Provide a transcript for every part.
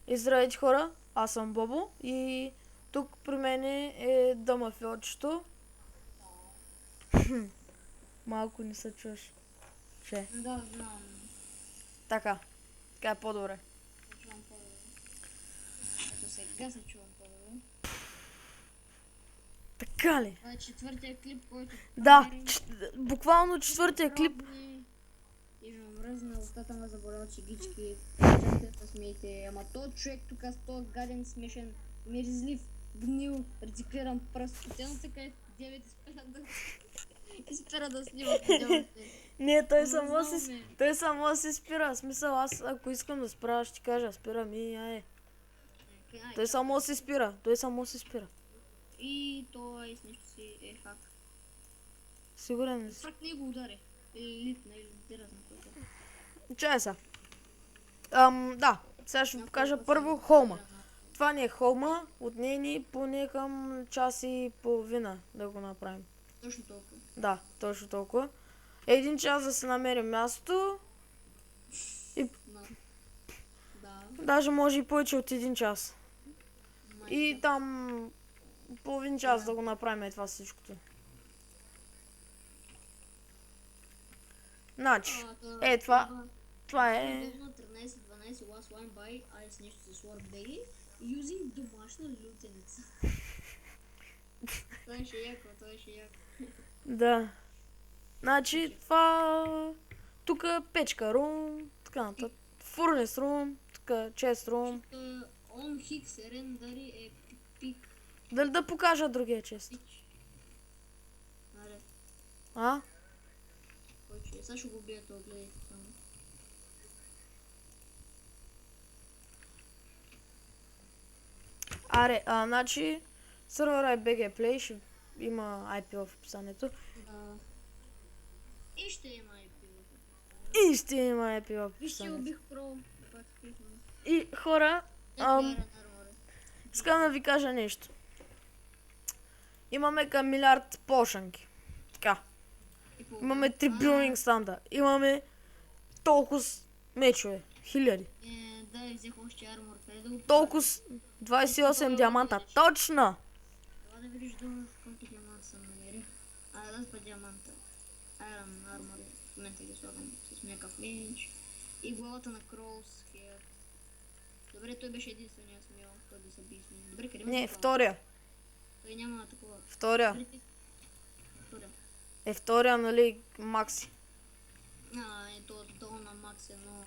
И здравейте хора, аз съм Бобо и тук при мен е Дъмафиотчето. Малко не се чуеш. Че? Да, знам. Така е по-добре. Не чувам по-добре. Ето сега се чувам по-добре. Така ли? Това е четвъртия клип, който... Да, буквално четвъртия клип. И ми мръзна устата ме заболява чигички. Чакайте да смеете. Ама то човек тук с този гаден, смешен, мерзлив, гнил, рециклиран пръст. Специално така е 9 изпира да снима видеоите. Не, той само си спира. В смисъл, аз ако искам да спра, ще ти кажа, спирам и ай. Той само си спира. И той с нещо си е хак. Сигурен ли си? Факт не го удари. Или литна, или директно който. Чай са. Да, сега ще ви покажа първо холма. Това ни е холма, от нея ни поне към час и половина да го направим. Точно толкова. Да, точно толкова. Един час да се намерим място. И Да. даже може и повече от един час. И там половин час да го направим това всичкото. Значи, това е... 13-12 last one by ice нещо с Sword Day using домашна лютеница. Това ще яко. Да. Значи това... Тук печка рум, така нататък. Фурнес рум, тук чест рум. Он хикс рендари е пик. Дали да покажа другия чест? Аре, А? кой че? Сега ще го бия това, гледайте само. Аре, значи сервера е BG Play, ще има IP в описанието. Да. И ще има IP. И ще има IP в Вижте, описанието. убих про. И хора, искам да ви кажа нещо. Имаме към милиард пошанки. Така. Имаме 3 билдинг станда. Имаме толкова мечове. Хиляди. Да, взех още армор. Толкова 28 диаманта. Точно! Това да видиш колко диаманта съм намерил. Да спа диаманта. Айрон армор. В момента ги слагам с някакъв ленч. И главата на Кроус хер. Добре, той беше единствения смел, той да се би с него. Добре, къде Не, втория. Той няма такова. Втория. Втория, нали, Макси. Ето долу на Макс но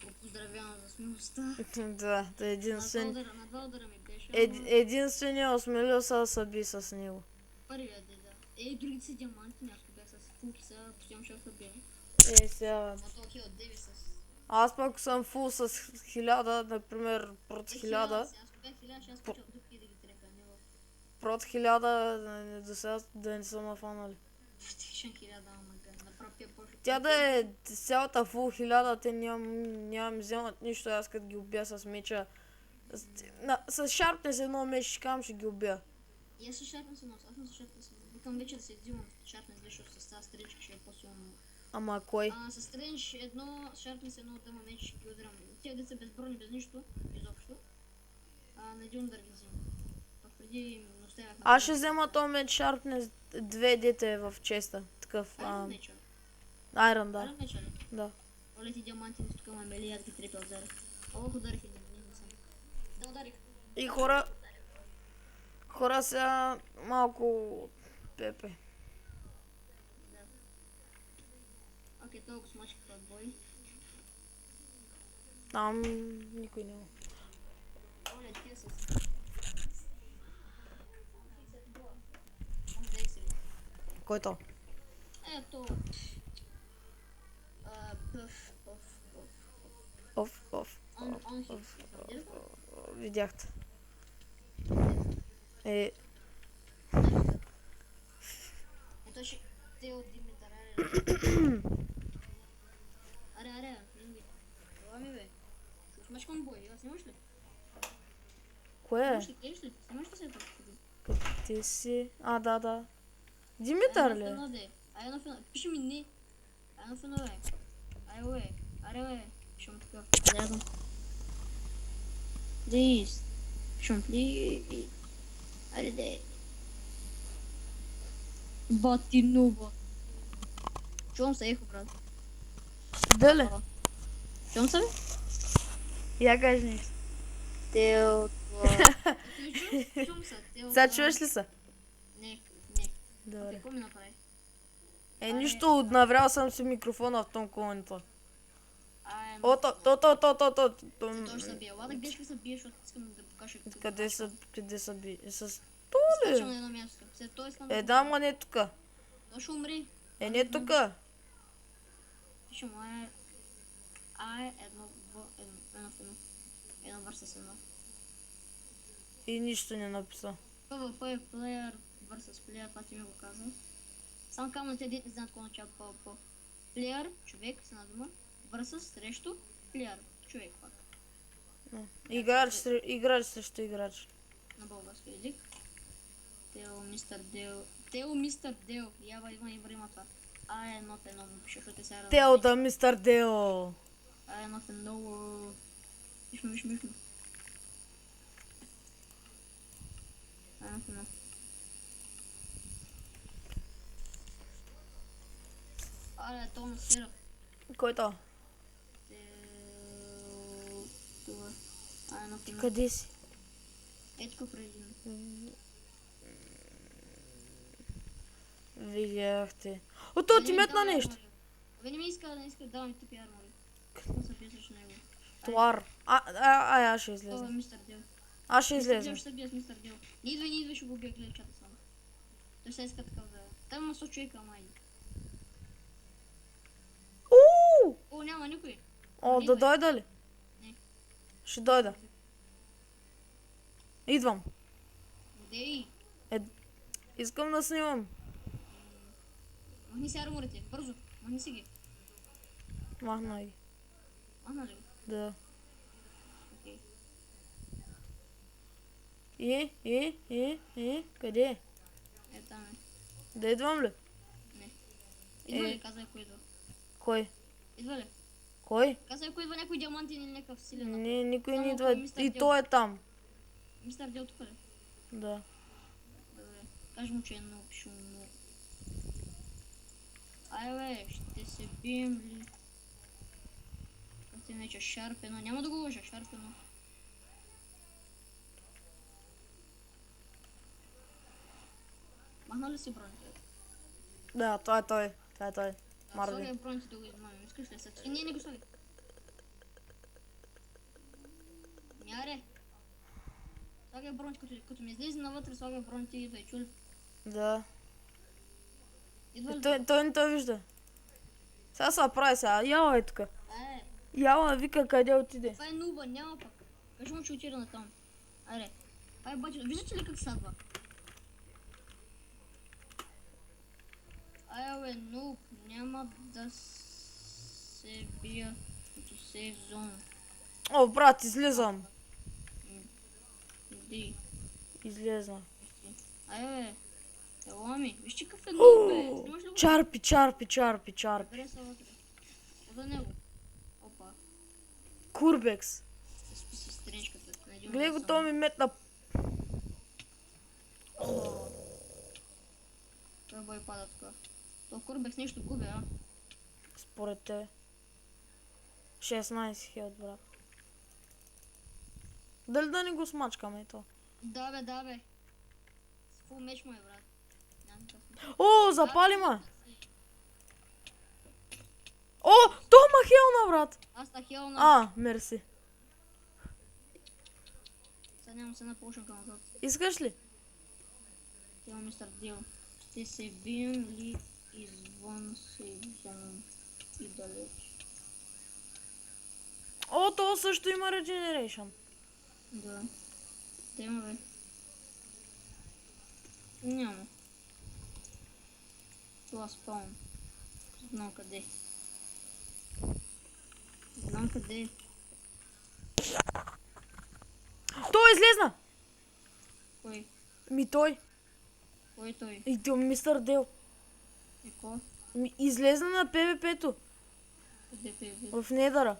го поздравявам за смелостта. Да, той е единствен. На два удара ми беше. Единствения осмелил се да се би с него. Първият е, да. Другите са диаманти, някакво бях с фулки са, постоянно ще се бия. Сега... То хил 9 с... Аз пък съм фул с 1000, например, прот 1000. Аз бях 1000, ще аз почвам дупки да ги трепя, не в... Прот 1000, до сега да не са нафанали. Тишен 1000, ама направо тя почва. Тя да е цялата фул 1000, те няма ми вземат нищо, аз като ги убия с меча. С шарпнес едно меч, ще кам, ще ги убия. И аз си шарпнес едно, аз съм си шарпнес едно. Викам вече да се взимам шарпнес, защото с тази стреличка ще е по-силно. Ама кой? С стрелич едно, шарпнес едно, дама меч ще ги удрям. Тия деца без брони, без нищо, изобщо. На един удар ги взимам. Преди не оставях... Аз ще взема този меч шарпнес 2 дете в честа. Такъв... Айрон меча? Айрон, да. Айрон меча ли? Да. Оле ти диаманти, тук ма мели, аз ги трепя отзаре. Ох, ударих един, не съм. Да, ударих. И хора сега малко пепе. Да. Окей, толкова смачка в бой. Там никой няма. Оле, тия с... Кой то? Ето. Оф. Он Видяхте. Ето ще... Те от Димитър, аре, Ринги. Това ми бе. Ще смачкам бой, аз снимаш ли? Кое е? Снимаш ли? Снимаш ли се това? Ти си... Да. Димитър ли? Ай на фена, пиши ми не. Ай на фена бе. Ай бе, аре бе. Пишем такъв. Рядом. Please. Шум, please. Айде де. Батинова. Чувам се ехо, брат. Дали? Чувам се, бе? Я кажи нещо. Тел, това. Чувам се, тел. Сега чуваш ли се? Не. Добре. Какво ми направи? Нищо, наврял съм си микрофона в том колонито. О, то. Той ще се бие. Лада, къде ще се биеш, защото искам да покажа. Къде са би? С Скачам на едно място. След това искам да... да, ма не тука. Той ще умри. Не тука. Пише му едно в едно. Едно versus едно. И нищо не написа. PvP player versus player, това ти ми го каза. Само казвам на тези дете не знаят какво означава PvP. Player, човек, с една дума. Versus срещу player, човек пак. Играч срещу играч. На български език. Тео мистер Дел. Ява има това. Едно му пише, защото те сега... Тео да мистер Део. Едно. Виж. Едно. То на сира. Кой то? Това. Едно. Къде си? Тук преди. Видяхте. То ти метна нещо. Не ми иска да давам тъпи армори. Какво се бие срещу него? Туар. Аз ще Това излезна. е мистер Дел. Аз ще излезна. Ще се бие с мистер Дел. Не идва, ще го бия, гледай чата само. Той се иска такъв да... Там има 100 човека, ама иди. О, няма никой. Да дойда ли? Не. Ще дойда. Идвам. Дей. Искам да снимам. Махни си арморите, бързо. Махни си ги. Махна ги. Махна ли го? Да. Окей. Къде? Там е. Да идвам ли? Не. Идва ли? Казай кой идва. Кой? Идва ли? Кой? Казай ако идва някой диамант или някакъв силен. Не, никой не Само идва. мистер И Дел. той е там. Мистер Дел тук ли? Да. Добре. Кажи му, че е много шумно. Бе, ще се бием ли? Как се нарича? Шарпено. Няма да го лъжа, Шарпено. Махна ли си броните? Да, това е той. Марди. Слагай броните да го измамим. Искаш ли се? Не го слагай. Няре. Слагай броните, като ми излезе навътре, слагай броните и идва и чули. Да. Идва ли? Той не той вижда. Сега се прави сега. Яла е тук. Е, Яла вика къде отиде. това е нуба, няма пък. Кажи му, че отида на там. Аре. Ай, бачо, виждате ли как садва? Бе, нуб, няма да се бия като сезон. О, брат, излизам. Иди. Излезна. Бе, ела ми, виж че какъв е нуб, бе. Снимаш ли го? Чарпи. Бере се вътре. За него. Опа. Курбекс. Спи си страничката. Гледай го, то ми метна. Той бой пада тук. То Курбекс нещо губи, а? Според те. 16 хилядь, брат. Дали да не го смачкаме и то? Да бе. С фул меч му е, брат. Няма късно. О, запали ма! О, то ма хелна, брат! Аз на хелна. Мерси. Сега нямам се на полшенка назад. Искаш ли? Тема мистер Дил. Ще се бием ли извън сезон и далеч? О, то също има regeneration. Да. Тема бе. Няма. Това спаун. Знам къде. Той излезна! Кой? Той. Кой е той? И то мистер Дел. И ко? Излезна на ПВП-то. Къде пе? В Недъра.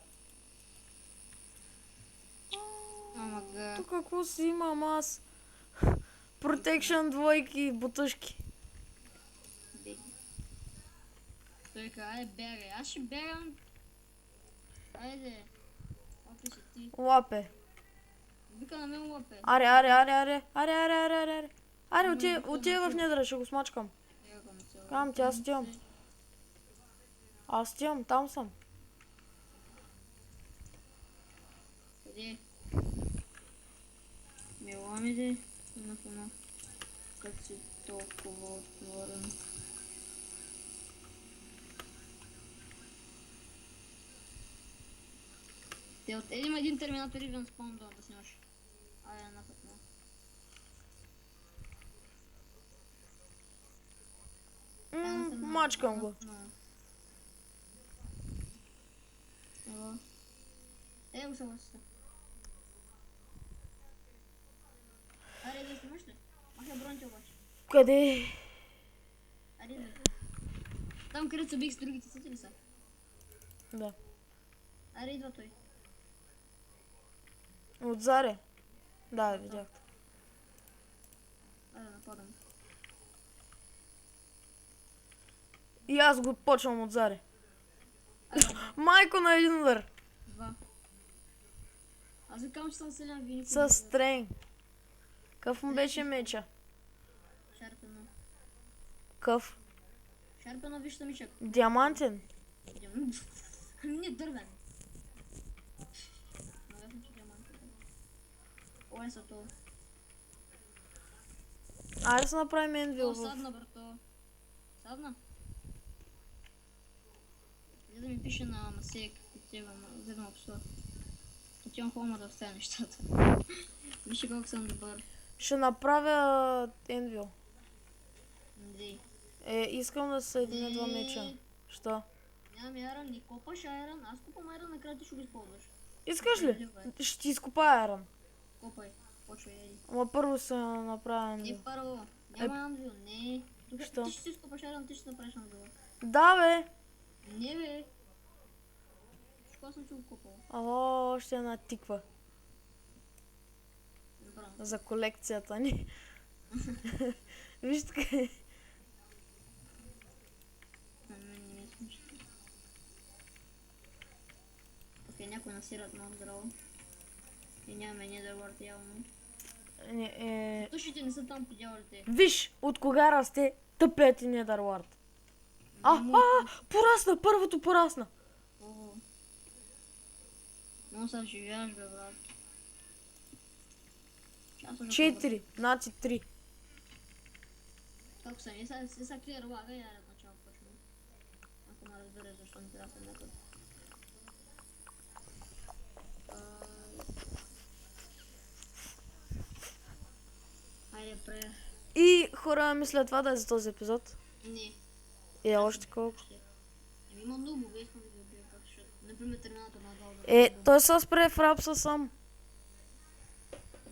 Ама Ето какво си имам аз. Protection двойки, бутушки. Беги. Той каза, айде бягай. Аз ще бягам. Айде. Опи си ти. Лапе. Вика на мен лапе. Аре, аре, аре, аре. Аре, аре, аре, аре, аре. Аре, отивай в недра, ще го смачкам. Бягам цяло. Кам ти, аз отивам. Аз отивам, там съм. Къде? Мила ми де. На фона. Като си толкова отворен. Те от един терминатор идвам спомням да снимаш. Айде, напът на. Мачкам го. Ево. Ево се лъсата. Айде да снимаш ли? Махай броните обаче. Къде? Айде да. Там където се бих с другите сети ли са? Да. Айде идва той. Отзаре. Да, видях. Айде нападам. И аз го почвам отзаре. Айде. Майко на един удар. Два. Аз викам, че съм селян виник. С стрейн. Къв му беше меча? Шарпено. Къв? Шарпено вижте мичък. Диамантен. Не дървен. Но ясно, че диамантен. Ой, са то. Айде се направим енвил. То садна, брато. Садна? За да ми пише на Масек, вземам общо. Отивам хома да оставя нещата. Вижте колко съм добър. Ще направя енвил. Дей. Искам да се съединя два меча. Що? Нямам айрон, не копаш айрон. Аз купам айрон, накрая ти ще го използваш. Искаш ли? Ще ти изкопая айрон. Копай. Почвай, еди. Ама първо се направя енвил. Не първо. Няма анвил, не. Що? Ти ще си изкопаш айрон, ти ще направиш анвил. Да бе. Не бе. Що съм ти го купал? Ало, още една тиква. Добре. За колекцията ни. Виж така. На мен не ми е смешно. Окей, някой насират много здраво. И нямаме Netherworld явно. Тушите не са там по дяволите. Виж, от кога расте тъпият ти Недърлорд. Порасна, първото порасна. Ого. Много се живееш, бе, брат. 4, значи 3. Толкова са, и сега клира лага и айде от начало почваме. Ако ме разбереш защо не трябва да метод. Айде, пре. И хора, мисля това да е за този епизод. Не. И още колко. Има много, искам да го убия, защото, например, терминатор на долу. Той се спре в рапса сам.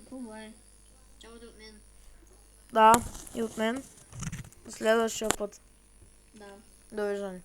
Хубаво е. Чао от мен. Да, и от мен. До следващия път. Да. Довиждане.